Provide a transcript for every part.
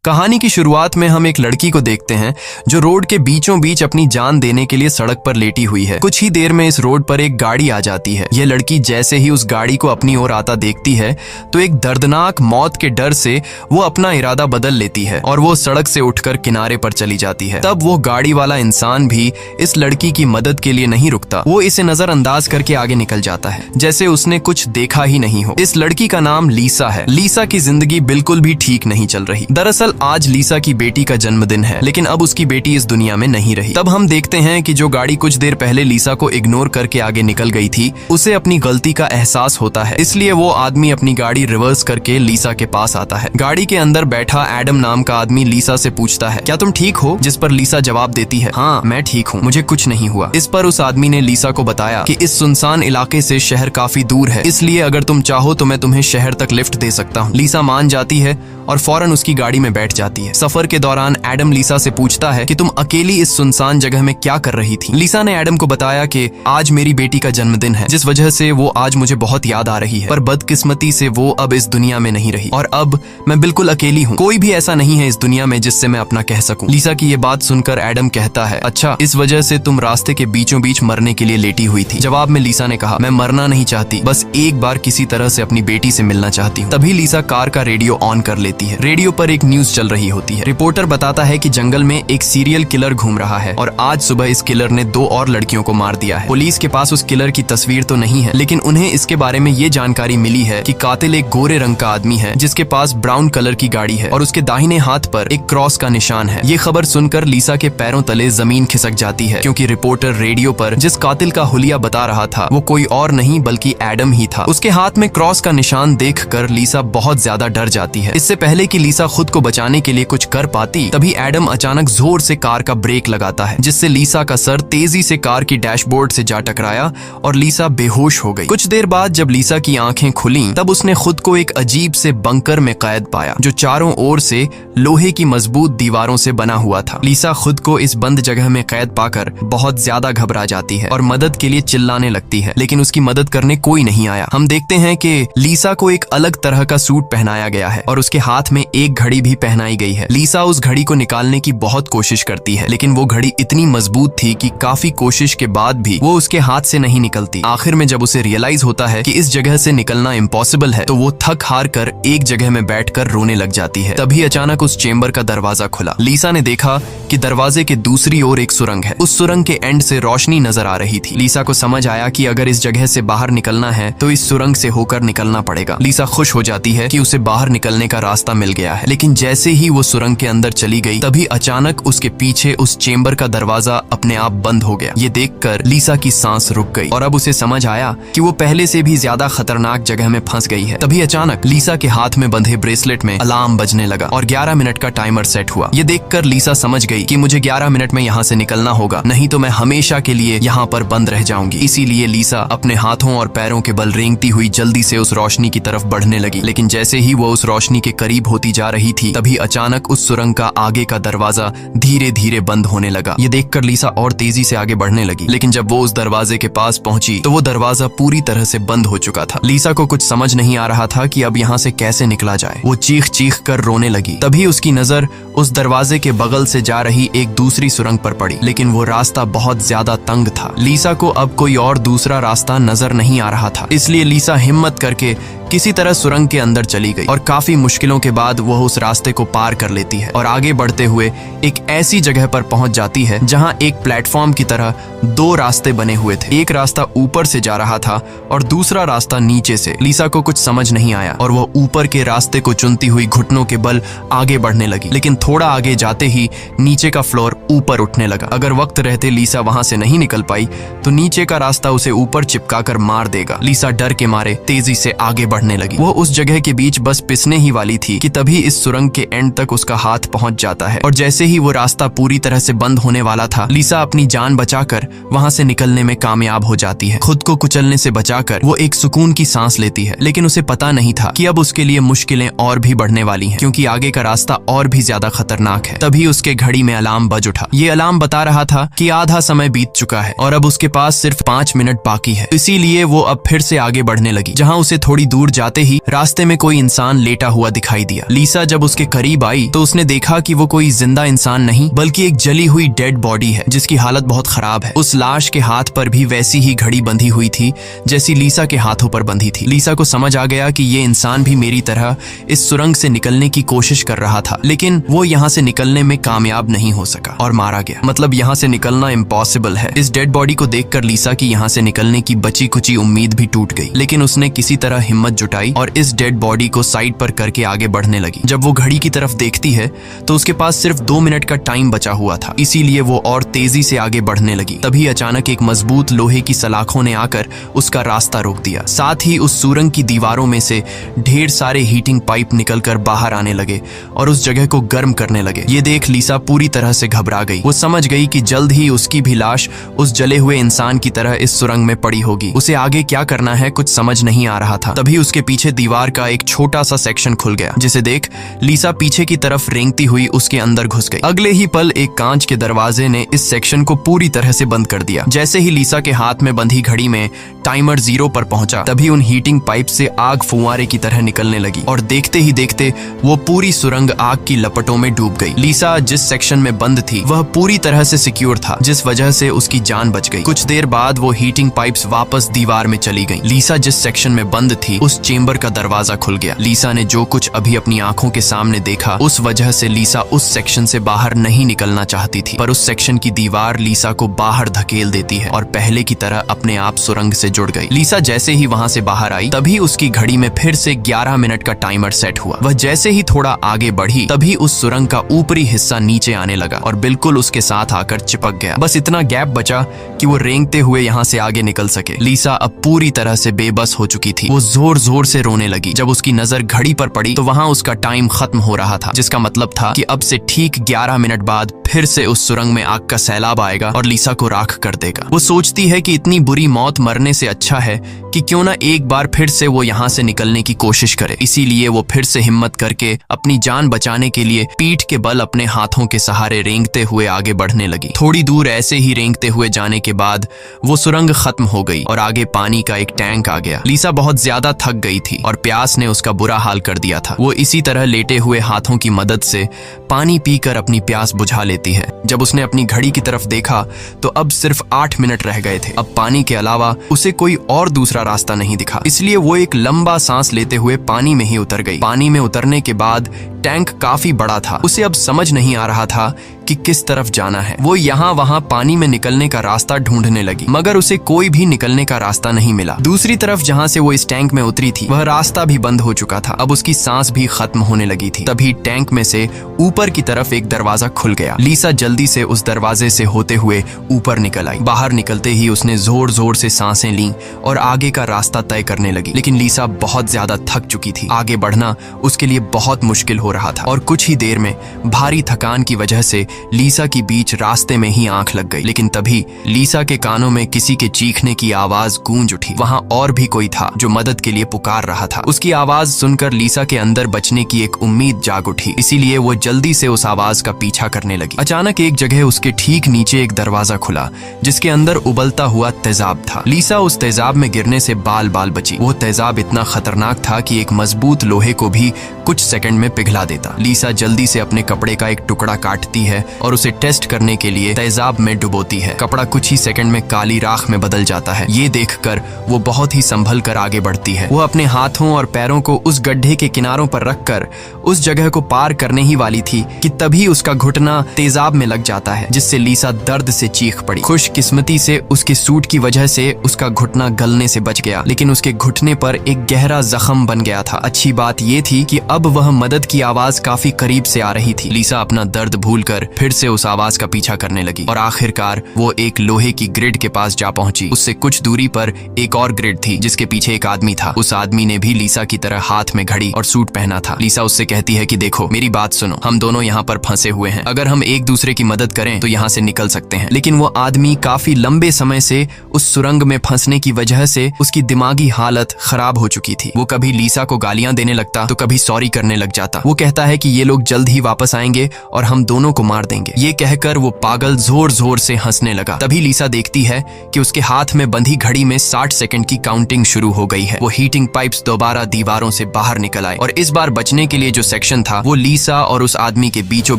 कहानी की शुरुआत में हम एक लड़की को देखते हैं जो रोड के बीचों बीच अपनी जान देने के लिए सड़क पर लेटी हुई है। कुछ ही देर में इस रोड पर एक गाड़ी आ जाती है। यह लड़की जैसे ही उस गाड़ी को अपनी ओर आता देखती है तो एक दर्दनाक मौत के डर से वो अपना इरादा बदल लेती है और वो सड़क से उठकर किनारे पर चली जाती है। तब वो गाड़ी वाला इंसान भी इस लड़की की मदद के लिए नहीं रुकता। वो इसे नजरअंदाज करके आगे निकल जाता है जैसे उसने कुछ देखा ही नहीं हो। इस लड़की का नाम लीसा है। लीसा की जिंदगी बिल्कुल भी ठीक नहीं चल रही। दरअसल आज लीसा की बेटी का जन्मदिन है, लेकिन अब उसकी बेटी इस दुनिया में नहीं रही। तब हम देखते हैं कि जो गाड़ी कुछ देर पहले लीसा को इग्नोर करके आगे निकल गई थी, उसे अपनी गलती का एहसास होता है। इसलिए वो आदमी अपनी गाड़ी रिवर्स करके लीसा के पास आता है। गाड़ी के अंदर बैठा एडम नाम का आदमी लीसा से पूछता है, क्या तुम ठीक हो? जिस पर लीसा जवाब देती है, हाँ मैं ठीक हूँ, मुझे कुछ नहीं हुआ। इस पर उस आदमी ने लीसा को बताया कि इस सुनसान इलाके से शहर काफी दूर है, इसलिए अगर तुम चाहो तो मैं तुम्हें शहर तक लिफ्ट दे सकता हूँ। लीसा मान जाती है और फौरन उसकी गाड़ी में बैठ जाती है। सफर के दौरान एडम लीसा से पूछता है कि तुम अकेली इस सुनसान जगह में क्या कर रही थी? लीसा ने एडम को बताया कि आज मेरी बेटी का जन्मदिन है, जिस वजह से वो आज मुझे बहुत याद आ रही है, पर बदकिस्मती से वो अब इस दुनिया में नहीं रही और अब मैं बिल्कुल अकेली हूँ। कोई भी ऐसा नहीं है इस दुनिया में जिससे मैं अपना कह सकूं। लीसा की ये बात सुनकर एडम कहता है, अच्छा इस वजह से तुम रास्ते के बीचों बीच मरने के लिए लेटी हुई थी? जवाब में लीसा ने कहा, मैं मरना नहीं चाहती, बस एक बार किसी तरह से अपनी बेटी से मिलना चाहती हूँ। तभी लीसा कार का रेडियो ऑन कर लेती है। रेडियो पर एक न्यूज चल रही होती है। रिपोर्टर बताता है कि जंगल में एक सीरियल किलर घूम रहा है और आज सुबह इस किलर ने 2 और लड़कियों को मार दिया है। पुलिस के पास उस किलर की तस्वीर तो नहीं है, लेकिन उन्हें इसके बारे में ये जानकारी मिली है कि कातिल एक गोरे रंग का आदमी है जिसके पास ब्राउन कलर की गाड़ी है और उसके दाहिने हाथ पर एक क्रॉस का निशान है। ये खबर सुनकर लीसा के पैरों तले जमीन खिसक जाती है, क्योंकि रिपोर्टर रेडियो पर जिस कातिल का हुलिया बता रहा था वो कोई और नहीं बल्कि एडम ही था। उसके हाथ में क्रॉस का निशान देखकर लीसा बहुत ज्यादा डर जाती है। इससे पहले कि लीसा खुद को बचाने के लिए कुछ कर पाती, तभी एडम अचानक जोर से कार का ब्रेक लगाता है, जिससे लीसा का सर तेजी से कार की डैशबोर्ड से जा टकराया और लीसा बेहोश हो गई। कुछ देर बाद जब लीसा की आंखें खुलीं, तब उसने खुद को एक अजीब से बंकर में कैद पाया जो चारों ओर से लोहे की मजबूत दीवारों से बना हुआ था। लीसा खुद को इस बंद जगह में कैद पाकर बहुत ज्यादा घबरा जाती है और मदद के लिए चिल्लाने लगती है, लेकिन उसकी मदद करने कोई नहीं आया। हम देखते हैं कि लीसा को एक अलग तरह का सूट पहनाया गया है और उसके हाथ में एक घड़ी भी पहनाई गई है। लीसा उस घड़ी को निकालने की बहुत कोशिश करती है, लेकिन वो घड़ी इतनी मजबूत थी कि काफी कोशिश के बाद भी वो उसके हाथ से नहीं निकलती। आखिर में जब उसे रियलाइज होता है कि इस जगह से निकलना इम्पॉसिबल है, तो वो थक हार कर एक जगह में बैठकर रोने लग जाती है। तभी अचानक उस चेंबर का दरवाजा खुला। लीसा ने देखा कि दरवाजे के दूसरी ओर एक सुरंग है। उस सुरंग के एंड से रोशनी नजर आ रही थी। लीसा को समझ आया कि अगर इस जगह से बाहर निकलना है तो इस सुरंग से होकर निकलना पड़ेगा। लीसा खुश हो जाती है कि उसे बाहर निकलने का रास्ता मिल गया है, लेकिन जैसे ही वो सुरंग के अंदर चली गई, तभी अचानक उसके पीछे उस चेंबर का दरवाजा अपने आप बंद हो गया। ये देखकर लीसा की सांस रुक गई और अब उसे समझ आया कि वो पहले से भी ज्यादा खतरनाक जगह में फंस गई है। तभी अचानक लीसा के हाथ में बंधे ब्रेसलेट में अलार्म बजने लगा और 11 मिनट का टाइमर सेट हुआ। ये देखकर लीसा समझ गई कि मुझे 11 मिनट में यहाँ से निकलना होगा, नहीं तो मैं हमेशा के लिए यहाँ पर बंद रह जाऊंगी। इसीलिए लीसा अपने हाथों और पैरों के बल रेंगती हुई जल्दी से उस रोशनी की तरफ बढ़ने लगी। लेकिन जैसे ही वो उस रोशनी के करीब होती जा रही थी, तभी अचानक उस सुरंग का आगे का दरवाजा धीरे धीरे बंद होने लगा। ये देखकर लीसा और तेजी से आगे बढ़ने लगी, लेकिन जब वो उस दरवाजे के पास पहुंची तो वो दरवाजा पूरी तरह से बंद हो चुका था। लीसा को कुछ समझ नहीं आ रहा था कि अब यहाँ से कैसे निकला जाए। वो चीख चीख कर रोने लगी। तभी उसकी नजर उस दरवाजे के बगल से जा रही एक दूसरी सुरंग पर पड़ी, लेकिन वो रास्ता बहुत ज्यादा तंग था। लीसा को अब कोई और दूसरा रास्ता नजर नहीं आ रहा था, इसलिए लीसा हिम्मत करके किसी तरह सुरंग के अंदर चली गई और काफी मुश्किलों के बाद वह उस रास्ते को पार कर लेती है और आगे बढ़ते हुए एक ऐसी जगह पर पहुंच जाती है जहां एक प्लेटफॉर्म की तरह 2 रास्ते बने हुए थे। एक रास्ता ऊपर से जा रहा था और दूसरा रास्ता नीचे से। लीसा को कुछ समझ नहीं आया और वह ऊपर के रास्ते को चुनती हुई घुटनों के बल आगे बढ़ने लगी, लेकिन थोड़ा आगे जाते ही नीचे का फ्लोर ऊपर उठने लगा। अगर वक्त रहते लीसा वहां से नहीं निकल पाई तो नीचे का रास्ता उसे ऊपर चिपका कर मार देगा। लीसा डर के मारे तेजी से आगे बढ़ने लगी। वो उस जगह के बीच बस पिसने ही वाली थी कि तभी इस सुरंग के एंड तक उसका हाथ पहुंच जाता है और जैसे ही वो रास्ता पूरी तरह से बंद होने वाला था, लीसा अपनी जान बचाकर वहां से निकलने में कामयाब हो जाती है। खुद को कुचलने से बचाकर वो एक सुकून की सांस लेती है, लेकिन उसे पता नहीं था कि अब उसके लिए मुश्किलें और भी बढ़ने वाली हैं, क्योंकि आगे का रास्ता और भी ज्यादा खतरनाक है। तभी उसके घड़ी में अलार्म बज उठा। ये अलार्म बता रहा था कि आधा समय बीत चुका है और अब उसके पास सिर्फ 5 मिनट बाकी है। इसीलिए वो अब फिर से आगे बढ़ने लगी। जहाँ उसे थोड़ी दूर दूर जाते ही रास्ते में कोई इंसान लेटा हुआ दिखाई दिया। लीसा जब उसके करीब आई तो उसने देखा कि वो कोई जिंदा इंसान नहीं बल्कि एक जली हुई डेड बॉडी है जिसकी हालत बहुत खराब है। उस लाश के हाथ पर भी वैसी ही घड़ी बंधी हुई थी जैसी लीसा के हाथों पर बंधी थी। लीसा को समझ आ गया कि ये इंसान भी मेरी तरह इस सुरंग से निकलने की कोशिश कर रहा था, लेकिन वो यहाँ से निकलने में कामयाब नहीं हो सका और मारा गया। मतलब यहाँ से निकलना इम्पॉसिबल है। इस डेड बॉडी को देखकर लीसा की यहाँ से निकलने की बची कुची उम्मीद भी टूट गई, लेकिन उसने किसी तरह हिम्मत जुटाई और इस डेड बॉडी को साइड पर करके आगे बढ़ने लगी। जब वो घड़ी की तरफ देखती है तो उसके पास सिर्फ 2 मिनट का टाइम बचा हुआ था, इसीलिए वो और तेजी से आगे बढ़ने लगी। तभी अचानक एक मजबूत लोहे की सलाखों ने आकर उसका रास्ता रोक दिया। साथ ही उस सुरंग की दीवारों में से ढेर सारे हीटिंग पाइप निकलकर बाहर आने लगे और उस जगह को गर्म करने लगे। ये देख लीसा पूरी तरह से घबरा गई। वो समझ गई कि जल्द ही उसकी भी लाश उस जले हुए इंसान की तरह इस सुरंग में पड़ी होगी। उसे आगे क्या करना है कुछ समझ नहीं आ रहा था। तभी उसके पीछे दीवार का एक छोटा सा सेक्शन खुल गया, जिसे देख लीसा पीछे की तरफ रेंगती हुई उसके अंदर घुस गई। अगले ही पल एक कांच के दरवाजे ने इस सेक्शन को पूरी तरह से बंद कर दिया। जैसे ही लीसा के हाथ में बंधी घड़ी में टाइमर 0 पर पहुंचा, तभी उन हीटिंग पाइप से आग फुंवारे की तरह निकलने लगी और देखते ही देखते वो पूरी सुरंग आग की लपटों में डूब गई। लीसा जिस सेक्शन में बंद थी वह पूरी तरह से सिक्योर था, जिस वजह से उसकी जान बच गई। कुछ देर बाद वो हीटिंग पाइप्स वापस दीवार में चली गईं। लीसा जिस सेक्शन में बंद थी उस चेंबर का दरवाजा खुल गया। लीसा ने जो कुछ अभी अपनी आंखों के सामने देखा उस वजह से लीसा उस सेक्शन से बाहर नहीं निकलना चाहती थी, पर उस सेक्शन की दीवार लीसा को बाहर धकेल देती है और पहले की तरह अपने आप सुरंग से जुड़ गई। लीसा जैसे ही वहां से बाहर आई तभी उसकी घड़ी में फिर से 11 मिनट का टाइमर सेट हुआ। वह जैसे ही थोड़ा आगे बढ़ी तभी उस सुरंग का ऊपरी हिस्सा नीचे आने लगा और बिल्कुल उसके साथ आकर चिपक गया। बस इतना गैप बचा कि वो रेंगते हुए यहाँ से आगे निकल सके। लीसा अब पूरी तरह से बेबस हो चुकी थी। वो जोर जोर से रोने लगी। जब उसकी नजर घड़ी पर पड़ी तो वहाँ उसका टाइम खत्म हो रहा था, जिसका मतलब था कि अब से ठीक 11 मिनट बाद फिर से उस सुरंग में आग का सैलाब आएगा और लीसा को राख कर देगा। वो सोचती है कि इतनी बुरी मौत मरने से अच्छा है कि क्यों ना एक बार फिर से वो यहाँ से निकलने की कोशिश करे। इसीलिए वो फिर से हिम्मत करके अपनी जान बचाने के लिए पीठ के बल अपने हाथों के सहारे रेंगते हुए आगे बढ़ने लगी। थोड़ी दूर ऐसे ही रेंगते हुए जाने के बाद वो सुरंग खत्म हो गई और आगे पानी का एक टैंक आ गया। लीसा बहुत ज्यादा थक गई थी और प्यास ने उसका बुरा हाल कर दिया था। वो इसी तरह लेटे हुए हाथों की मदद से पानी पीकर अपनी प्यास बुझा लेती है। जब उसने अपनी घड़ी की तरफ देखा तो अब सिर्फ 8 मिनट रह गए थे। अब पानी के अलावा उसे कोई और दूसरा रास्ता नहीं दिखा, इसलिए वो एक लंबा सांस लेते हुए पानी में ही उतर गई। पानी में उतरने के बाद टैंक काफी बड़ा था। उसे अब समझ नहीं आ रहा था कि किस तरफ जाना है। वो यहाँ वहाँ पानी में निकलने का रास्ता ढूंढने लगी, मगर उसे कोई भी निकलने का रास्ता नहीं मिला। दूसरी तरफ जहाँ से वो इस टैंक में उतरी थी वह रास्ता भी बंद हो चुका था। अब उसकी सांस भी खत्म होने लगी थी। तभी टैंक में से ऊपर की तरफ एक दरवाजा खुल गया। लीसा जल्दी से उस दरवाजे से होते हुए ऊपर निकल आई। बाहर निकलते ही उसने जोर जोर से सांसें लीं और आगे का रास्ता तय करने लगी, लेकिन लीसा बहुत ज्यादा थक चुकी थी। आगे बढ़ना उसके लिए बहुत मुश्किल हो रहा था और कुछ ही देर में भारी थकान की वजह से लीसा की बीच रास्ते में ही आंख लग गई। लेकिन तभी लीसा के कानों में किसी के चीखने की आवाज गूंज उठी। वहां और भी कोई था जो मदद के लिए पुकार रहा था। उसकी आवाज सुनकर लीसा के अंदर बचने की एक उम्मीद जाग उठी, इसीलिए वो जल्दी से उस आवाज का पीछा करने लगी। अचानक एक जगह उसके ठीक नीचे एक दरवाजा खुला जिसके अंदर उबलता हुआ तेजाब था। लीसा उस तेजाब में गिरने से बाल बाल बची। वो तेजाब इतना खतरनाक था कि एक मजबूत लोहे को भी कुछ सेकंड में पिघला देता। लीसा जल्दी से अपने कपड़े का एक टुकड़ा काटती है और उसे टेस्ट करने के लिए तेजाब में डुबोती है। कपड़ा कुछ ही सेकंड में काली राख में बदल जाता है। ये देखकर वो बहुत ही संभल कर आगे बढ़ती है। वो अपने हाथों और पैरों को उस गड्ढे के किनारों पर रखकर उस जगह को पार करने ही वाली थी कि तभी उसका घुटना तेजाब में लग जाता है, जिससे लीसा दर्द से चीख पड़ी। खुशकिस्मती से उसके सूट की वजह से उसका घुटना गलने से बच गया, लेकिन उसके घुटने पर एक गहरा जख्म बन गया था। अच्छी बात ये थी कि अब वह मदद की आवाज काफी करीब से आ रही थी। लीसा अपना दर्द भूलकर फिर से उस आवाज का पीछा करने लगी और आखिरकार वो एक लोहे की ग्रिड के पास जा पहुंची। उससे कुछ दूरी पर एक और ग्रिड थी जिसके पीछे एक आदमी था। उस आदमी ने भी लीसा की तरह हाथ में घड़ी और सूट पहना था। लीसा उससे कहती है कि देखो मेरी बात सुनो, हम दोनों यहाँ पर फंसे हुए हैं। अगर हम एक दूसरे की मदद करें तो यहाँ से निकल सकते हैं। लेकिन वो आदमी काफी लंबे समय से उस सुरंग में फंसने की वजह से उसकी दिमागी हालत खराब हो चुकी थी। वो कभी लीसा को गालियां देने लगता तो कभी सॉरी करने लग जाता। वो कहता है कि ये लोग जल्द ही वापस आएंगे और हम दोनों को मार मार देंगे। ये कहकर वो पागल जोर जोर से हंसने लगा। तभी लीसा देखती है कि उसके हाथ में बंधी घड़ी में 60 सेकंड की काउंटिंग शुरू हो गई है। वो हीटिंग पाइप्स दोबारा दीवारों से बाहर निकल आए और इस बार बचने के लिए जो सेक्शन था वो लीसा और उस आदमी के बीचों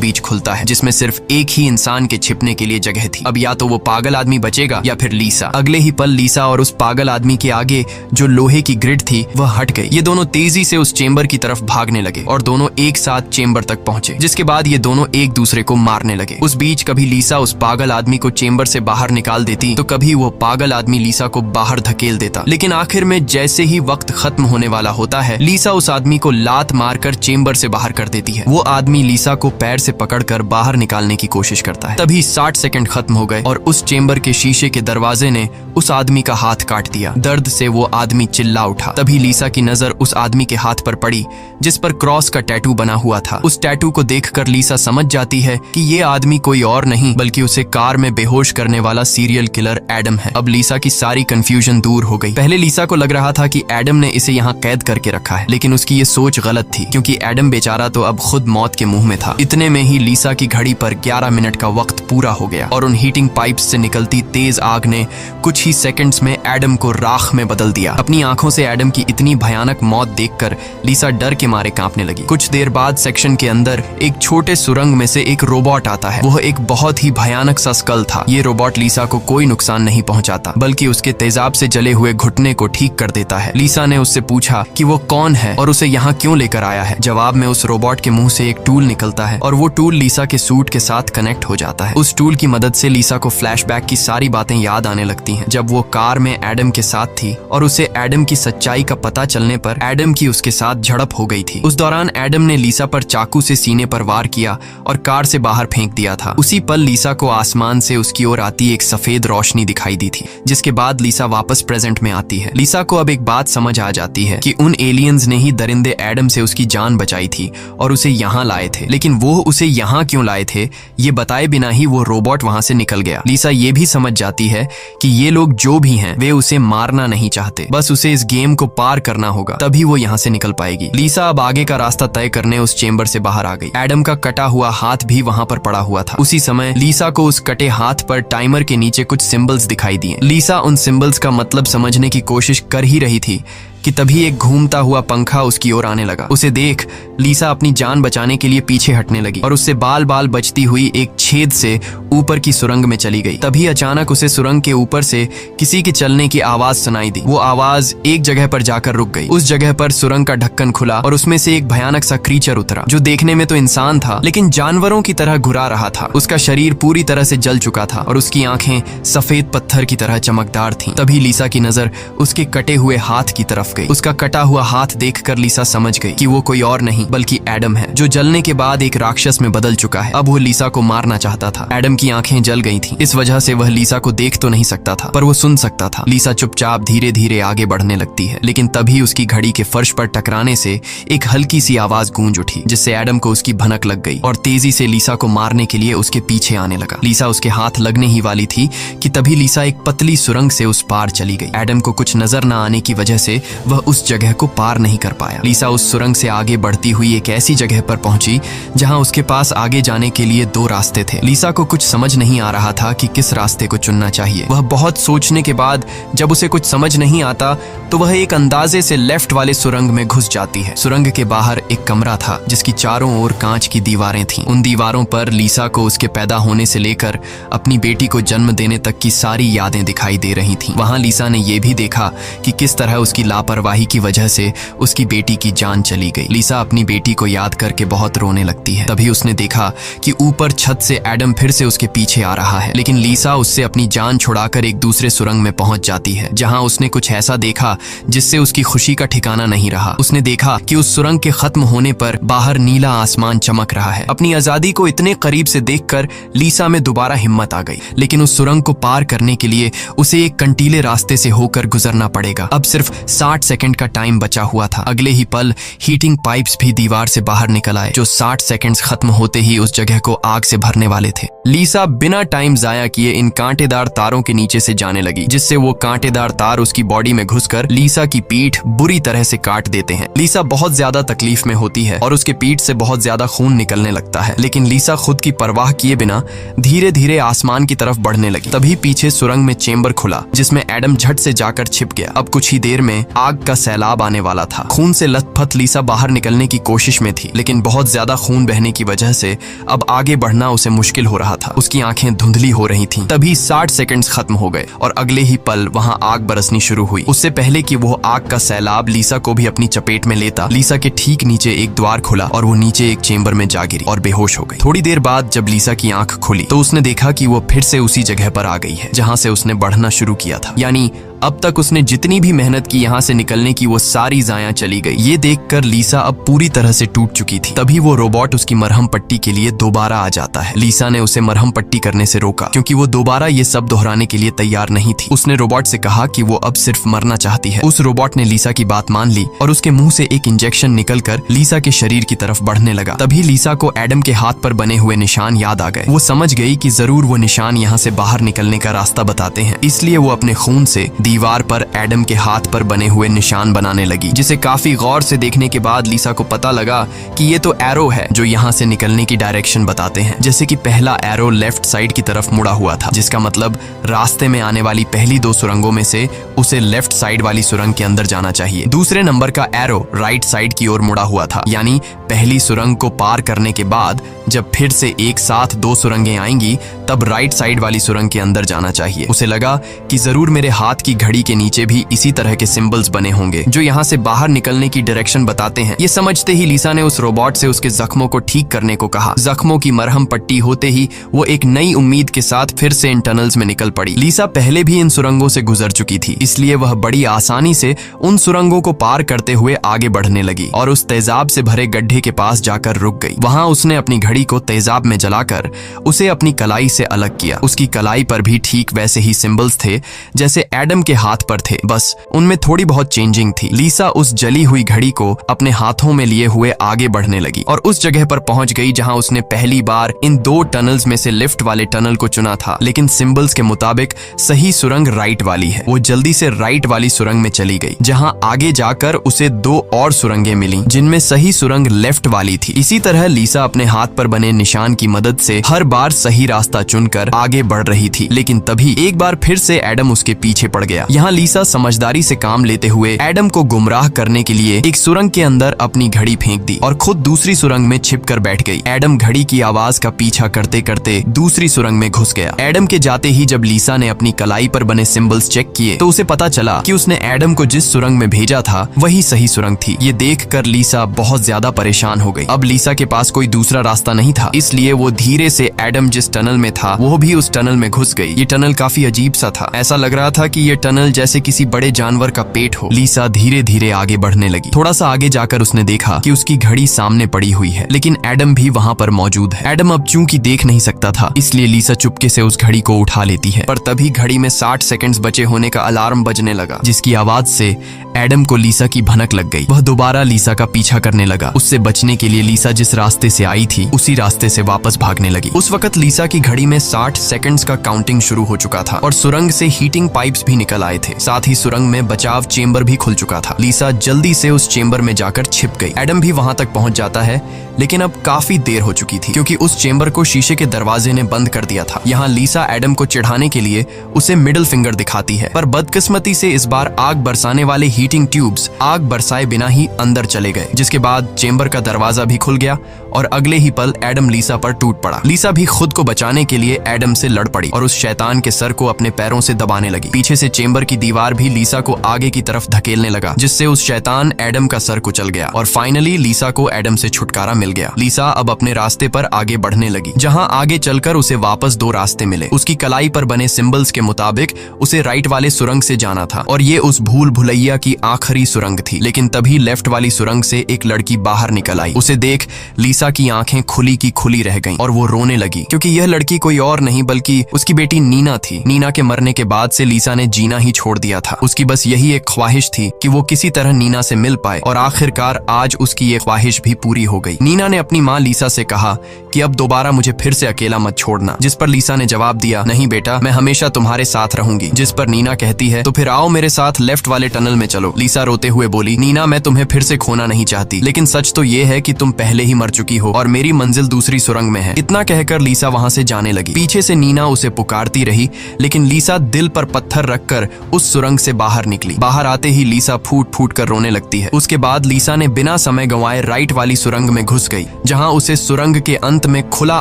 बीच खुलता है, जिसमें सिर्फ एक ही इंसान के छिपने के लिए जगह थी। अब या तो वो पागल आदमी बचेगा या फिर लीसा। अगले ही पल लीसा और उस पागल आदमी के आगे जो लोहे की ग्रिड थी वह हट गई। ये दोनों तेजी से उस चेंबर की तरफ भागने लगे और दोनों एक साथ चेंबर तक पहुंचे, जिसके बाद ये दोनों एक दूसरे को मारने लगे। उस बीच कभी लीसा उस पागल आदमी को चेंबर से बाहर निकाल देती तो कभी वो पागल आदमी लीसा को बाहर धकेल देता। लेकिन आखिर में जैसे ही वक्त खत्म होने वाला होता है, लीसा उस आदमी को लात मारकर चेंबर से बाहर कर देती है। वो आदमी लीसा को पैर से पकड़कर बाहर निकालने की कोशिश करता है। तभी 60 सेकंड खत्म हो गए और उस चेंबर के शीशे के दरवाजे ने उस आदमी का हाथ काट दिया। दर्द से वो आदमी चिल्ला उठा। तभी लीसा की नजर उस आदमी के हाथ पर पड़ी जिस पर क्रॉस का टैटू बना हुआ था। उस टैटू को देखकर लीसा समझ जाती है कि ये आदमी कोई और नहीं बल्कि उसे कार में बेहोश करने वाला सीरियल किलर एडम है। अब लीसा की सारी कंफ्यूजन दूर हो गई। पहले लीसा को लग रहा था कि एडम ने इसे यहाँ कैद करके रखा है, लेकिन उसकी ये सोच गलत थी क्योंकि एडम बेचारा तो अब खुद मौत के मुंह में था। इतने में ही लीसा की घड़ी पर 11 मिनट का वक्त पूरा हो गया और उन हीटिंग पाइप्स से निकलती तेज आग ने कुछ ही सेकंड्स में एडम को राख में बदल दिया। अपनी आंखों से एडम की इतनी भयानक मौत देखकर लीसा डर के मारे कांपने लगी। कुछ देर बाद सेक्शन के अंदर एक छोटे सुरंग में से एक रोबोट आता है। वह एक बहुत ही भयानक सा स्कल था। ये रोबोट लीसा को कोई नुकसान नहीं पहुंचाता बल्कि उसके तेजाब से जले हुए घुटने को ठीक कर देता है। लीसा ने उससे पूछा कि वो कौन है और उसे यहाँ क्यों लेकर आया है। जवाब में उस रोबोट के मुंह से एक टूल निकलता है और वो टूल लीसा के सूट के साथ कनेक्ट हो जाता है। उस टूल की मदद से लीसा को फ्लैशबैक की सारी बातें याद आने लगती हैं, जब वो कार में एडम के साथ थी और उसे एडम की सच्चाई का पता चलने पर एडम की उसके साथ झड़प हो गई थी। उस दौरान एडम ने लीसा पर चाकू से सीने पर वार किया और कार से बाहर फेंक दिया था। उसी पल लीसा को आसमान से उसकी ओर आती एक सफेद रोशनी दिखाई दी थी, जिसके बाद लीसा वापस प्रेजेंट में आती है। लीसा को अब एक बात समझ आ जाती है कि उन एलियंस ने ही दरिंदे एडम से उसकी जान बचाई थी और उसे यहाँ लाए थे। लेकिन वो उसे यहाँ क्यों लाए थे ये बताए बिना ही वो रोबोट वहां से निकल गया। लीसा ये भी समझ जाती है कि ये लोग जो भी हैं वे उसे मारना नहीं चाहते, बस उसे इस गेम को पार करना होगा, तभी वो यहाँ से निकल पाएगी। लीसा अब आगे का रास्ता तय करने उस चेंबर से बाहर आ गई। एडम का कटा हुआ हाथ भी वहां पर पड़ा हुआ था। उसी समय लीसा को उस कटे हाथ पर टाइमर के नीचे कुछ सिंबल्स दिखाई दिए। लीसा उन सिंबल्स का मतलब समझने की कोशिश कर ही रही थी कि तभी एक घूमता हुआ पंखा उसकी ओर आने लगा। उसे देख लीसा अपनी जान बचाने के लिए पीछे हटने लगी और उससे बाल बाल बचती हुई एक छेद से ऊपर की सुरंग में चली गई। तभी अचानक उसे सुरंग के ऊपर से किसी के चलने की आवाज सुनाई दी। वो आवाज एक जगह पर जाकर रुक गई। उस जगह पर सुरंग का ढक्कन खुला और उसमें से एक भयानक सा क्रीचर उतरा, जो देखने में तो इंसान था लेकिन जानवरों की तरह घुरा रहा था। उसका शरीर पूरी तरह से जल चुका था और उसकी आंखें सफेद पत्थर की तरह चमकदार थीं। तभी लीसा की नजर उसके कटे हुए हाथ की तरफ गई। उसका कटा हुआ हाथ देखकर लीसा समझ गई कि वो कोई और नहीं बल्कि एडम है, जो जलने के बाद एक राक्षस में बदल चुका है। अब वो लीसा को मारना चाहता था। एडम की आंखें जल गई थीं, इस वजह से वह लीसा को देख तो नहीं सकता था पर वो सुन सकता था। लीसा चुपचाप धीरे धीरे आगे बढ़ने लगती है, लेकिन तभी उसकी घड़ी के फर्श पर टकराने से एक हल्की सी आवाज गूंज उठी, जिससे एडम को उसकी भनक लग गई और तेजी से लीसा को मारने के लिए उसके पीछे आने लगा। लीसा उसके हाथ लगने ही वाली थी कि तभी लीसा एक पतली सुरंग से उस पार चली गई। एडम को कुछ नजर न आने की वजह से वह उस जगह को पार नहीं कर पाया। लीसा उस सुरंग से आगे बढ़ती हुई एक ऐसी जगह पर पहुंची जहां उसके पास आगे जाने के लिए 2 रास्ते थे। लीसा को कुछ समझ नहीं आ रहा था कि किस रास्ते को चुनना चाहिए। वह बहुत सोचने के बाद जब उसे कुछ समझ नहीं आता तो वह एक अंदाजे से लेफ्ट वाले सुरंग में घुस जाती है। सुरंग के बाहर एक कमरा था जिसकी चारों ओर कांच की दीवारें थीं। उन दीवारों पर लीसा को उसके पैदा होने से लेकर अपनी बेटी को जन्म देने तक की सारी यादें दिखाई दे रही थीं। वहां लीसा ने यह भी देखा कि किस तरह उसकी लापरवाही की वजह से उसकी बेटी की जान चली गई। लीसा अपनी बेटी को याद करके बहुत रोने लगती है। तभी उसने देखा कि ऊपर छत से एडम फिर से उसके पीछे आ रहा है, लेकिन लीसा उससे अपनी जान छुड़ाकर एक दूसरे सुरंग में पहुंच जाती है, जहां उसने कुछ ऐसा देखा जिससे उसकी खुशी का ठिकाना नहीं रहा। उसने देखा कि उस सुरंग के खत्म होने पर बाहर नीला आसमान चमक रहा है। अपनी आजादी को इतने करीब से देखकर लीसा में दोबारा हिम्मत आ गई, लेकिन उस सुरंग को पार करने के लिए उसे एक कंटीले रास्ते से होकर गुजरना पड़ेगा। अब सिर्फ 60 60 सेकंड का टाइम बचा हुआ था। अगले ही पल हीटिंग पाइप्स भी दीवार से बाहर निकल आए, जो 60 सेकंड्स खत्म होते ही उस जगह को आग से भरने वाले थे। लीसा बिना टाइम जाया किए इन कांटेदार तारों के नीचे से जाने लगी, जिससे वो कांटेदार तार उसकी बॉडी में घुसकर लीसा की पीठ बुरी तरह से काट देते हैं। लीसा बहुत ज्यादा तकलीफ में होती है और उसके पीठ से बहुत ज्यादा खून निकलने लगता है, लेकिन लीसा खुद की परवाह किए बिना धीरे धीरे आसमान की तरफ बढ़ने लगी। तभी पीछे सुरंग में चेंबर खुला, जिसमें एडम झट से जाकर छिप गया। अब कुछ ही देर में आग का सैलाब आने वाला था। खून से लथपथ लीसा बाहर निकलने की कोशिश में थी, लेकिन बहुत ज्यादा खून बहने की वजह से अब आगे बढ़ना उसे मुश्किल हो रहा था। उसकी आंखें धुंधली हो रही थीं। तभी 60 सेकंड्स खत्म हो गए और अगले ही पल वहां आग बरसनी शुरू हुई। उससे पहले कि वो आग का सैलाब लीसा को भी अपनी चपेट में लेता, लीसा के ठीक नीचे एक द्वार खुला और वो नीचे एक चेंबर में जा गिरी और बेहोश हो गई। थोड़ी देर बाद जब लीसा की आंख खुली तो उसने देखा कि वो फिर से उसी जगह पर आ गई है जहां से उसने बढ़ना शुरू किया था। यानी अब तक उसने जितनी भी मेहनत की यहाँ से निकलने की, वो सारी जाया चली गई। ये देखकर लीसा अब पूरी तरह से टूट चुकी थी। तभी वो रोबोट उसकी मरहम पट्टी के लिए दोबारा आ जाता है। लीसा ने उसे मरहम पट्टी करने से रोका, क्योंकि वो दोबारा ये सब दोहराने के लिए तैयार नहीं थी। उसने रोबोट से कहा कि वो अब सिर्फ मरना चाहती है। उस रोबोट ने लीसा की बात मान ली और उसके मुंह से एक इंजेक्शन निकलकर लीसा के शरीर की तरफ बढ़ने लगा। तभी लीसा को एडम के हाथ पर बने हुए निशान याद आ गए। वो समझ गई कि जरूर वो निशान यहाँ से बाहर निकलने का रास्ता बताते हैं, इसलिए वो अपने खून से दीवार पर एडम के हाथ पर बने हुए निशान बनाने लगी, जिसे काफी गौर से देखने के बाद लीसा को पता लगा कि ये तो एरो है जो यहाँ से निकलने की डायरेक्शन बताते हैं। जैसे कि पहला एरो लेफ्ट साइड की तरफ मुड़ा हुआ था, जिसका मतलब रास्ते में आने वाली पहली 2 सुरंगों में से उसे लेफ्ट साइड वाली सुरंग के अंदर जाना चाहिए। दूसरे नंबर का एरो राइट साइड की ओर मुड़ा हुआ था, यानी पहली सुरंग को पार करने के बाद जब फिर से एक साथ 2 सुरंगें आएंगी तब राइट साइड वाली सुरंग के अंदर जाना चाहिए। उसे लगा कि जरूर मेरे हाथ की घड़ी के नीचे भी इसी तरह के सिंबल्स बने होंगे जो यहाँ से बाहर निकलने की डायरेक्शन बताते हैं। ये समझते ही लीसा ने उस रोबोट से उसके जख्मों को ठीक करने को कहा। जख्मों की मरहम पट्टी होते ही वो एक नई उम्मीद के साथ फिर से इन टनल्स में निकल पड़ी। लीसा पहले भी इन सुरंगों से गुजर चुकी थी, इसलिए वह बड़ी आसानी से उन सुरंगों को पार करते हुए आगे बढ़ने लगी और उस तेजाब से भरे गड्ढे के पास जाकर रुक गई। वहां उसने अपनी घड़ी को तेजाब में जलाकर उसे अपनी कलाई से अलग किया। उसकी कलाई पर भी ठीक वैसे ही सिंबल्स थे जैसे एडम के हाथ पर थे, बस उनमें थोड़ी बहुत चेंजिंग थी। लीसा उस जली हुई घड़ी को अपने हाथों में लिए हुए आगे बढ़ने लगी और उस जगह पर पहुंच गई जहां उसने पहली बार इन 2 टनल्स में से लिफ्ट वाले टनल को चुना था, लेकिन सिंबल्स के मुताबिक सही सुरंग राइट वाली है। वो जल्दी से राइट वाली सुरंग में चली गई, जहां आगे जाकर उसे 2 और सुरंगें मिली जिनमें सही सुरंग लेफ्ट वाली थी। इसी तरह लीसा अपने हाथ पर बने निशान की मदद से हर बार सही रास्ता चुनकर आगे बढ़ रही थी, लेकिन तभी एक बार फिर से एडम उसके पीछे पड़ गया। यहाँ लीसा समझदारी से काम लेते हुए एडम को गुमराह करने के लिए एक सुरंग के अंदर अपनी घड़ी फेंक दी और खुद दूसरी सुरंग में छिपकर बैठ गई। एडम घड़ी की आवाज का पीछा करते करते दूसरी सुरंग में घुस गया। एडम के जाते ही जब लीसा ने अपनी कलाई पर बने सिंबल्स चेक किए तो उसे पता चला कि उसने एडम को जिस सुरंग में भेजा था वही सही सुरंग थी। ये देखकर लीसा बहुत ज्यादा परेशान हो गई। अब लीसा के पास कोई दूसरा रास्ता नहीं था, इसलिए वो धीरे से एडम जिस टनल में था वो भी उस टनल में घुस गई। ये टनल काफी अजीब सा था, ऐसा लग रहा था कि ये टनल जैसे किसी बड़े जानवर का पेट हो। लीसा धीरे धीरे आगे बढ़ने लगी। थोड़ा सा आगे जाकर उसने देखा कि उसकी घड़ी सामने पड़ी हुई है, लेकिन एडम भी वहाँ पर मौजूद है। एडम अब चूंकि देख नहीं सकता था, इसलिए लीसा चुपके से उस घड़ी को उठा लेती है, पर तभी घड़ी में 60 सेकंड्स बचे होने का अलार्म बजने लगा, जिसकी आवाज से एडम को लीसा की भनक लग गई। वह दोबारा लीसा का पीछा करने लगा। उससे बचने के लिए लीसा जिस रास्ते से आई थी उसी रास्ते से वापस भागने लगी। उस वक्त लीसा की घड़ी में 60 सेकंड्स का काउंटिंग शुरू हो चुका था और सुरंग से हीटिंग पाइप्स भी निकल आए थे। साथ ही सुरंग में बचाव चेंबर भी खुल चुका था। लीसा जल्दी से उस चेंबर में जाकर छिप गई। एडम भी वहां तक पहुंच जाता है, लेकिन अब काफी देर हो चुकी थी क्योंकि उस चेंबर को शीशे के दरवाजे ने बंद कर दिया था। यहाँ लीसा एडम को चिढ़ाने के लिए उसे मिडिल फिंगर दिखाती है, पर बदकिस्मती से इस बार आग बरसाने वाले हीटिंग ट्यूब्स आग बरसाए बिना ही अंदर चले गए, जिसके बाद चेंबर का दरवाजा भी खुल गया और अगले ही पल एडम लीसा पर टूट पड़ा। लीसा भी खुद को बचाने के लिए एडम से लड़ पड़ी और उस शैतान के सर को अपने पैरों से दबाने लगी। पीछे से चेंबर की दीवार भी लीसा को आगे की तरफ धकेलने लगा, जिससे उस शैतान एडम का सर कुचल गया और फाइनली लीसा को एडम से छुटकारा मिल गया। लीसा अब अपने रास्ते पर आगे बढ़ने लगी, जहां आगे चलकर उसे वापस 2 रास्ते मिले। उसकी कलाई पर बने सिंबल्स के मुताबिक उसे राइट वाले सुरंग से जाना था और ये उस भूल भुलैया की आखिरी सुरंग थी, लेकिन तभी लेफ्ट वाली सुरंग से एक लड़की बाहर निकल आई। उसे देख लीसा लीसा की आंखें खुली की खुली रह गईं और वो रोने लगी, क्योंकि यह लड़की कोई और नहीं बल्कि उसकी बेटी नीना थी। नीना के मरने के बाद से लीसा ने जीना ही छोड़ दिया था। उसकी बस यही एक ख्वाहिश थी कि वो किसी तरह नीना से मिल पाए, और आखिरकार आज उसकी ये ख्वाहिश भी पूरी हो गई। नीना ने अपनी माँ लीसा से कहा कि अब दोबारा मुझे फिर से अकेला मत छोड़ना, जिस पर लीसा ने जवाब दिया, नहीं बेटा, मैं हमेशा तुम्हारे साथ रहूंगी। जिस पर नीना कहती है, तो फिर आओ मेरे साथ लेफ्ट वाले टनल में चलो। लीसा रोते हुए बोली, नीना, मैं तुम्हें फिर से खोना नहीं चाहती, लेकिन सच तो ये है कि तुम पहले ही मर चुकी हो और मेरी मंजिल दूसरी सुरंग में है। इतना कहकर लीसा वहां से जाने लगी। पीछे से नीना उसे पुकारती रही, लेकिन लीसा दिल पर पत्थर रखकर उस सुरंग से बाहर निकली। बाहर आते ही लीसा फूट फूट कर रोने लगती है। उसके बाद लीसा ने बिना समय गंवाए राइट वाली सुरंग में घुस गई, जहां उसे सुरंग के अंत में खुला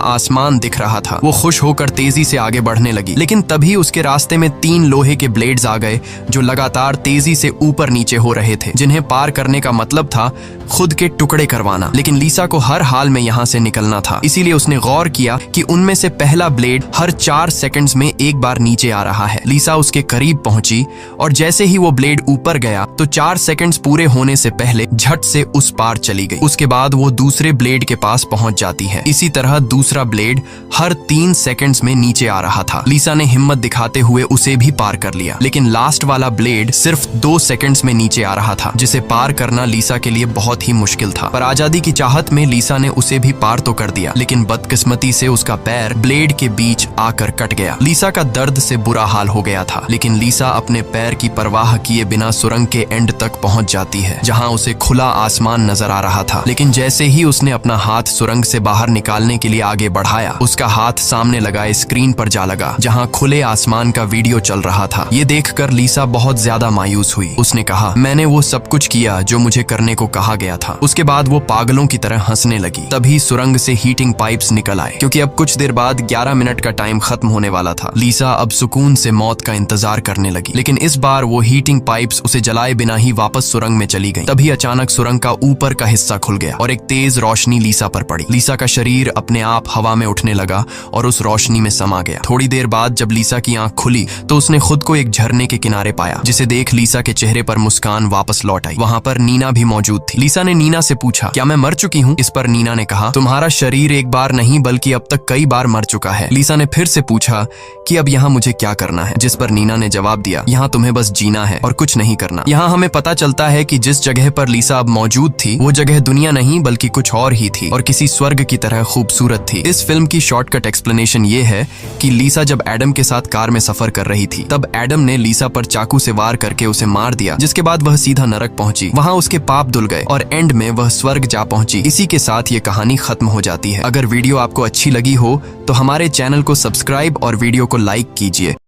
आसमान दिख रहा था। वो खुश होकर तेजी से आगे बढ़ने लगी, लेकिन तभी उसके रास्ते में 3 लोहे के ब्लेड्स आ गए, जो लगातार तेजी से ऊपर नीचे हो रहे थे, जिन्हें पार करने का मतलब था खुद के टुकड़े करवाना। लेकिन लीसा को हर हाल में यहाँ से निकलना था, इसीलिए उसने गौर किया कि उनमें से पहला ब्लेड हर 4 सेकंड्स में एक बार नीचे आ रहा है। लीसा उसके करीब पहुंची, और जैसे ही वो ब्लेड ऊपर गया तो 4 सेकंड्स पूरे होने से पहले झट से उस पार चली गई। उसके बाद वो दूसरे ब्लेड के पास पहुंच जाती है। इसी तरह दूसरा ब्लेड हर 3 सेकंड्स में नीचे आ रहा था। लीसा ने हिम्मत दिखाते हुए उसे भी पार कर लिया, लेकिन लास्ट वाला ब्लेड सिर्फ 2 सेकंड्स में नीचे आ रहा था, जिसे पार करना लीसा के लिए बहुत ही मुश्किल था। पर आजादी की चाहत में लीसा ने उसे भी पार तो कर दिया, लेकिन बदकिस्मती से उसका पैर ब्लेड के बीच आकर कट गया। लीसा का दर्द से बुरा हाल हो गया था, लेकिन लीसा अपने पैर की परवाह किए बिना सुरंग के एंड तक पहुंच जाती है, जहां उसे खुला आसमान नजर आ रहा था। लेकिन जैसे ही उसने अपना हाथ सुरंग से बाहर निकालने के लिए आगे बढ़ाया, उसका हाथ सामने लगाए स्क्रीन पर जा लगा, जहां खुले आसमान का वीडियो चल रहा था। ये देखकर लीसा बहुत ज्यादा मायूस हुई। उसने कहा, मैंने वो सब कुछ किया जो मुझे करने को कहा गया था। उसके बाद वो पागलों की तरह हंसने लगी। तभी सुरंग से हीटिंग पाइप्स निकल आए, क्योंकि अब कुछ देर बाद 11 मिनट का टाइम खत्म होने वाला था। लीसा अब सुकून से मौत का इंतजार करने लगी, लेकिन इस बार वो हीटिंग पाइप्स उसे जलाए बिना ही वापस सुरंग में चली गई। तभी अचानक सुरंग का ऊपर का हिस्सा खुल गया और एक तेज रोशनी लीसा पर पड़ी। लीसा का शरीर अपने आप हवा में उठने लगा और उस रोशनी में समा गया। थोड़ी देर बाद जब लीसा की आंख खुली तो उसने खुद को एक झरने के किनारे पाया, जिसे देख लीसा के चेहरे पर मुस्कान वापस लौट आई। वहां पर नीना भी मौजूद थी। लीसा ने नीना से पूछा, क्या मैं मर चुकी हूँ? इस पर नीना ने कहा, तुम्हारा शरीर एक बार नहीं बल्कि अब तक कई बार मर चुका है। लीसा ने फिर से पूछा कि अब यहाँ मुझे क्या करना है? जिस पर नीना ने जवाब दिया, यहाँ तुम्हें बस जीना है और कुछ नहीं करना। यहाँ हमें पता चलता है कि जिस जगह पर लीसा अब मौजूद थी वो जगह दुनिया नहीं बल्कि कुछ और ही थी, और किसी स्वर्ग की तरह खूबसूरत थी। इस फिल्म की शॉर्टकट एक्सप्लेनेशन ये है कि लीसा जब एडम के साथ कार में सफर कर रही थी, तब एडम ने लीसा पर चाकू से वार करके उसे मार दिया, जिसके बाद वह सीधा नरक पहुंची। वहां उसके पाप धुल गए और एंड में वह स्वर्ग जा पहुंची। इसी के साथ ये कहानी खत्म हो जाती है। अगर वीडियो आपको अच्छी लगी हो तो हमारे चैनल को सब्सक्राइब और वीडियो को लाइक कीजिए।